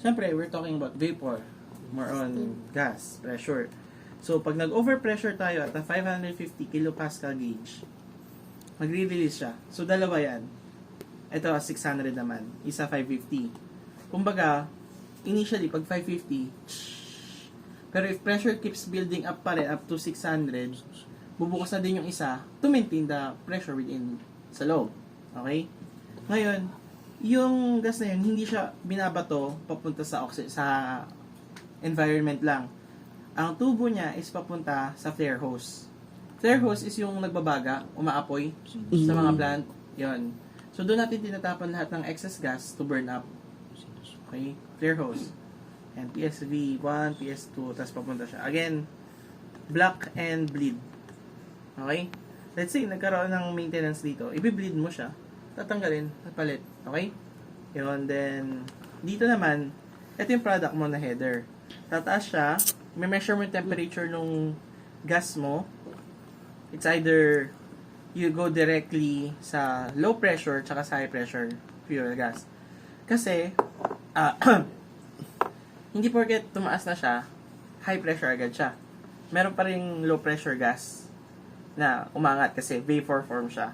Siyempre, we're talking about vapor. More on gas, pressure. So, pag nag-overpressure tayo at a 550 kilopascal gauge, magre-release siya. So, dalawa yan. Ito, 600 naman. Isa, 550. Kumbaga, initially, pag 550, pero if pressure keeps building up pa rin, up to 600, bubukas na din yung isa to maintain the pressure within sa loob. Okay? Ngayon, yung gas na yun, hindi siya binabato papunta sa environment lang. Ang tubo niya is papunta sa flare hose. Flare hose is yung nagbabaga, umaapoy sa mga plant. Yon. So, doon natin tinatapon lahat ng excess gas to burn up. Okay? Flare hose. And PSV 1, PS2, tapos papunta siya. Again, block and bleed. Okay? Let's say, nagkaroon ng maintenance dito. Ibi-bleed mo siya. Tatanggalin, palit. Okay? Yun, then, dito naman, ito yung product mo na header. Tataas siya, may measurement temperature nung gas mo. It's either you go directly sa low pressure tsaka sa high pressure fuel gas. Kasi, hindi porket tumaas na siya, high pressure agad siya. Meron pa rin low pressure gas na umangat kasi vapor form siya.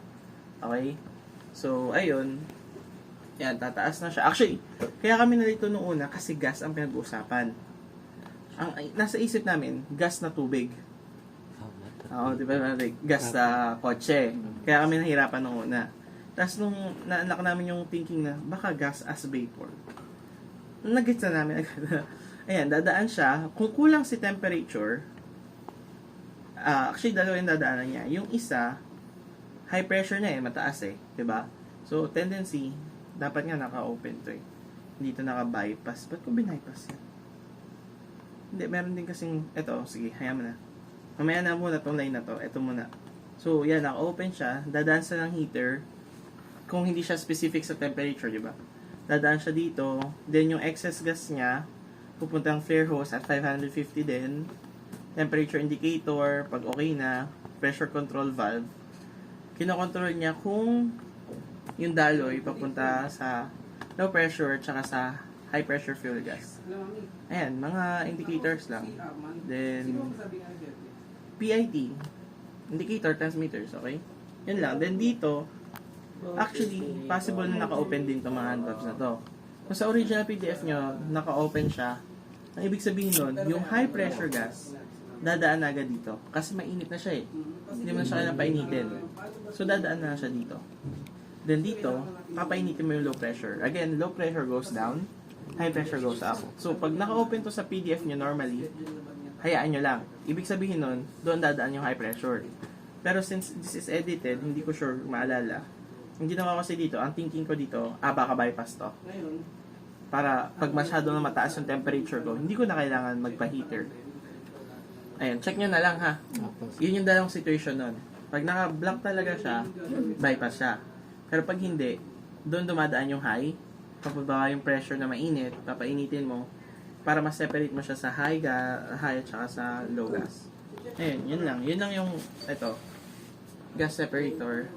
Okay? So, ayun. Yan, tataas na siya. Actually, kaya kami nalito nung una kasi gas ang pinag-uusapan. Ang nasa isip namin, gas na tubig. Oo, di ba? Gas sa kotse. Kaya kami nahirapan nung una. Tapos nung naanak namin yung thinking na, baka gas as vapor. Nag-gets na namin. Ayan, dadaan siya. Kung kulang si temperature, actually, dalawa yung dadaanan niya. Yung isa, high pressure na mataas diba? So, tendency, dapat nga naka-open to Hindi to naka-bypass. Ba't ko bypass yan? Hindi, meron din kasing, eto, sige, hayaan mo na. Mamaya na muna tong line na to, eto muna. So, yan, naka-open siya, dadaan sa ng heater, kung hindi siya specific sa temperature, diba? Dadaan siya dito, then yung excess gas niya, pupuntang flare hose at 550 din, temperature indicator, pag okay na, pressure control valve, kinokontrol niya kung yung daloy papunta sa low pressure tsaka sa high pressure fuel gas. Ayan, mga indicators lang. Then, PIT, indicator transmitters, okay? Yun lang. Then dito, actually, possible na naka-open din itong mga hand valves na to. Kung sa original PDF nyo, naka-open siya, ang ibig sabihin nun, yung high pressure gas, dadaan na agad dito. Kasi mainit na siya Hindi mo na siya kailangan painitin. So, dadaan na siya dito. Then dito, papainitin mo yung low pressure. Again, low pressure goes down, high pressure goes up. So, pag naka-open to sa PDF nyo normally, hayaan nyo lang. Ibig sabihin nun, doon dadaan yung high pressure. Pero since this is edited, hindi ko sure maalala. Ang ginawa ko kasi dito, ang thinking ko dito, baka bypass to. Para pag masyado na mataas yung temperature ko, hindi ko na kailangan magpa-heater. Ayan, check nyo na lang ha. Yun yung dalawang situation nun. Pag naka-block talaga siya, bypass siya. Pero pag hindi, doon dumadaan yung high, papababa yung pressure na mainit, papainitin mo, para ma-separate mo siya sa high at saka sa low gas. Ayun, yun lang. Yun lang yung, gas separator.